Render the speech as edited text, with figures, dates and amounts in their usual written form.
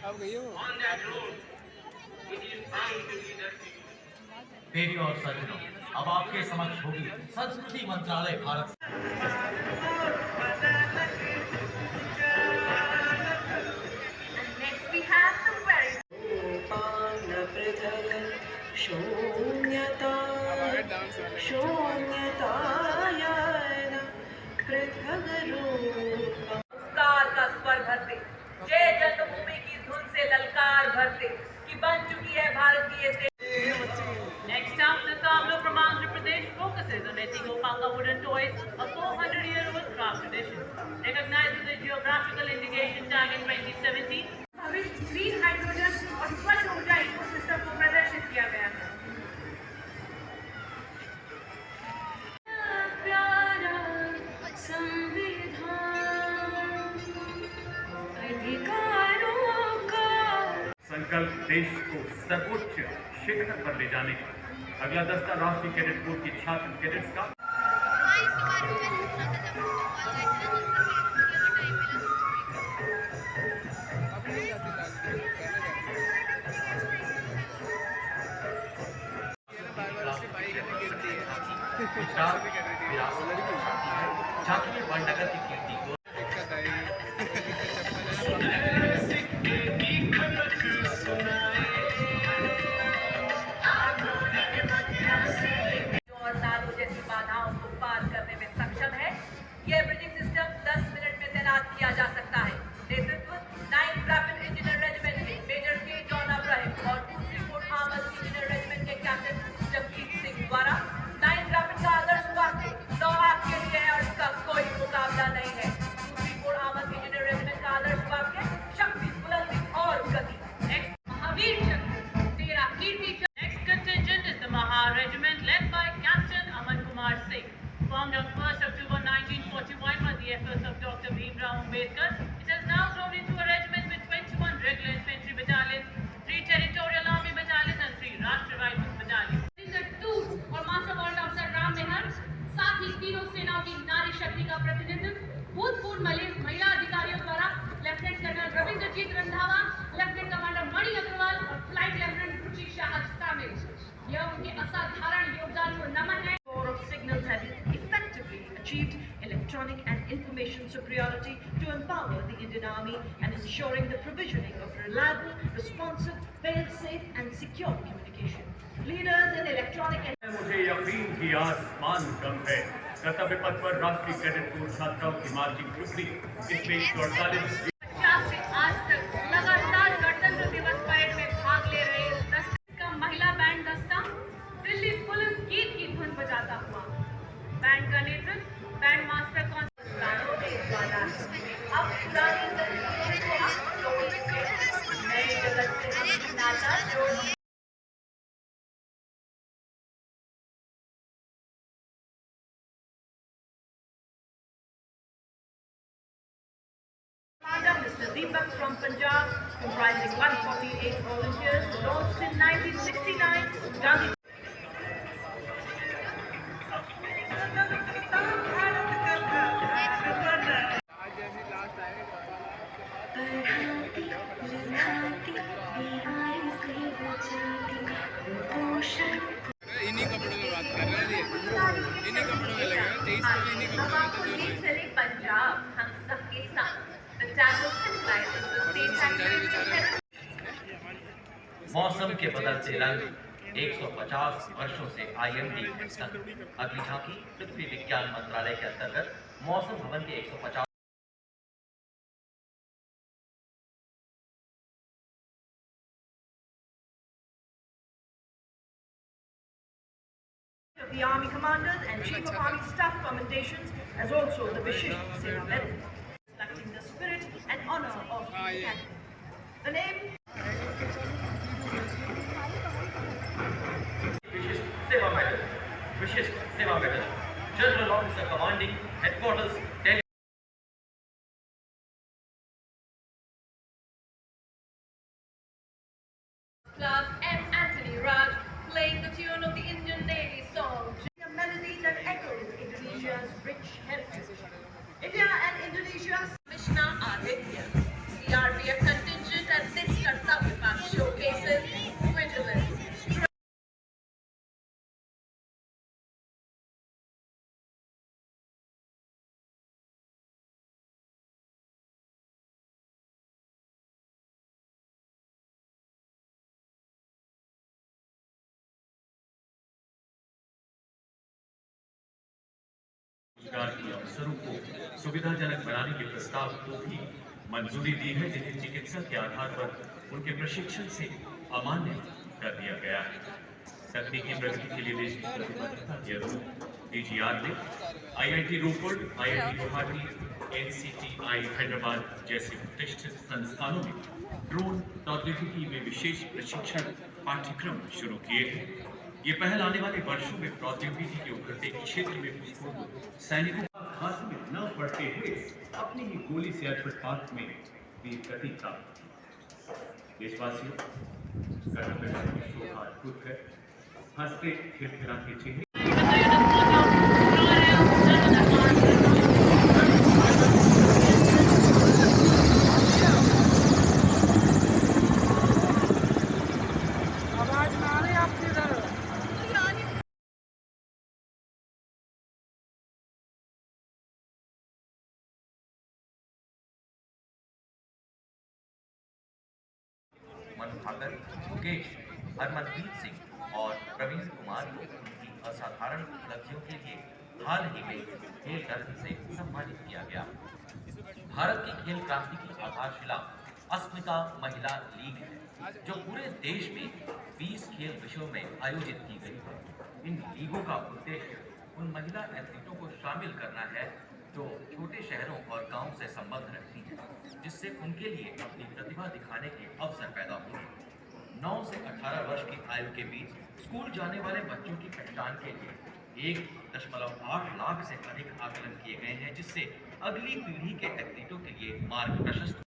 अब गई हो देवी और सज्जनों, अब आपके समक्ष होगी संस्कृति मंत्रालय Bharat. Next we have the very शून्यता शून्यतायन पृथग रूप कार का स्वर भरते, जय जन्मभूमि की धुन से ललकार भरते कि बन चुकी है भारत की ये Next up, the tableau from Andhra Pradesh focuses on Eti Gopaka wooden toys, a 400-year-old craft tradition. Recognized with a geographical indication tag in 2017, green hydrogen और स्वच्छ ऊर्जा इकोसिस्टम को प्रदर्शित किया गया है। संकल्प देश को सर्वोच्च शिखर पर ले जाने का। अगला दस्ता राष्ट्रीय कैडेट कोर की छात्र कैडेट्स का। झांकी वननगर की कीर्ति को जैसी बाधाओं को पार करने में सक्षम है। यह ब्रिजिंग सिस्टम 10 मिनट में तैनात किया जा सकता है। नेतृत्व 9th रैपिड इंजीनियर रेजिमेंट के मेजर के जॉन अब्राहम और 2री फोर्ट आर्मर्ड इंजीनियर रेजिमेंट के कैप्टन जगजीत सिंह द्वारा 9th रैपिड का आदर्श वाक्य 9 आपके लिए है और इसका कोई मुकाबला नहीं है। 2री फोर्ट आर्मर्ड इंजीनियर रेजिमेंट का आदर्श वाक्य शक्ति, बुलंदी और गति। महावीर शक्ति तेरा कीर्ति। Next contingent is the Maha Regiment led by Captain Aman Kumar Singh. Formed on 1st October 1941 by the efforts of Dr. Bhimrao Ambedkar, it has now grown into a regiment with 21 regular infantry battalions, 3 territorial army battalions and 3 Rashtriya Rifles battalions. और master world अफसर राम मेहर, साथ ही तीनों सेनाओं की नारी शक्ति का प्रतिनिधित्व भूतपूर्व महिला अधिकारियों द्वारा Lieutenant Colonel Ravindrajit Randhawa, Lieutenant Commander Mani Agarwal और फ्लाइट लेफ्टिनेंट रुचि शाह शामिल। यह उनके असाधारण योगदान को नमन है। Corps of signals have effectively achieved electronic and information superiority to empower the Indian Army and ensuring the provisioning of reliable, responsive, fail-safe and secure communication. Leaders in electronic and मुझे यकीन कि आसमान कम है। कर्तव्य पथ पर राष्ट्रीय कैडेट कोर छात्राओं की मार्चिंग टुकड़ी इसमें 48 से आज तक लगातार गणतंत्र दिवस परेड में भाग ले रहे दस्ते का महिला बैंड दस्ता दिल्ली पुलिस गीत की धुन बजाता हुआ। बैंड का नेतृत्व बैंड मास्टर अब पुरानी तस्वीरों को हम तोड़ चुके हैं। नए जगत से नाता जोड़ Mr. Deepak from Punjab, comprising 148 volunteers, launched in 1969. Gandhi इन्हीं कपड़ों में बात कर रहे हैं। इन्हीं कपड़ों में लगे हैं 23 को भी इन्हीं कपड़ों में तो चले पंजाब हम सबके साथ। The tableau symbolizes the state and मौसम के बदलते रंग 150 वर्षों से IMD तक। अगली झांकी पृथ्वी विज्ञान मंत्रालय के अंतर्गत मौसम भवन के 150 of the Army Commanders and Chief of Army Staff commendations, as also the Vishisht Seva Medal, reflecting the spirit and honor of the academy. The name विशिष्ट सेवा medal, general officer commanding headquarters Delhi. Class M. Anthony Raj playing the tune of the Indian Navy song, a melody that echoes Indonesia's rich heritage. India and Indonesia's Mishna Aditya, CRPF contingent at this रोजगार के अवसरों को सुविधाजनक बनाने के प्रस्ताव को भी मंजूरी दी है, जिन्हें चिकित्सा के आधार पर उनके प्रशिक्षण से अमान्य कर दिया गया है। तकनीकी प्रगति के लिए देश की प्रतिबद्धता के अनुरूप DGR ने IIT रोपड़, IIT गुवाहाटी, NCTI हैदराबाद जैसे प्रतिष्ठित संस्थानों में ड्रोन प्रौद्योगिकी में विशेष प्रशिक्षण पाठ्यक्रम शुरू किए हैं। ये पहल आने वाले वर्षों में प्रौद्योगिकी के उभरते क्षेत्र में भूतपूर्व सैनिकों हाथ में न पड़ते हुए अपनी ही गोली से अर्पण हाथ में वीर गति प्राप्त की। देशवासियों, कर्तव्य की शोभा अद्भुत है। हंसते खिलखिलाते चेहरे आवाज ना आ रही आपकी इधर। मनु भाकर, मुकेश, हरमनप्रीत सिंह और प्रवीण कुमार को उनकी असाधारण उपलब्धियों के लिए हाल ही में खेल रत्न से सम्मानित किया गया। भारत की खेल क्रांति की आधारशिला अस्मिता महिला लीग है, जो पूरे देश में 20 खेल विषयों में आयोजित की गई है। इन लीगों का उद्देश्य उन महिला एथलीटों को शामिल करना है जो छोटे शहरों और गांवों से संबंध रखती हैं, जिससे उनके लिए अपनी प्रतिभा दिखाने के अवसर पैदा होंगे। 9 से 18 वर्ष की आयु के बीच स्कूल जाने वाले बच्चों की पहचान के लिए 1.8 लाख से अधिक आकलन किए गए हैं, जिससे अगली पीढ़ी के एथलीटों के लिए मार्ग प्रशस्त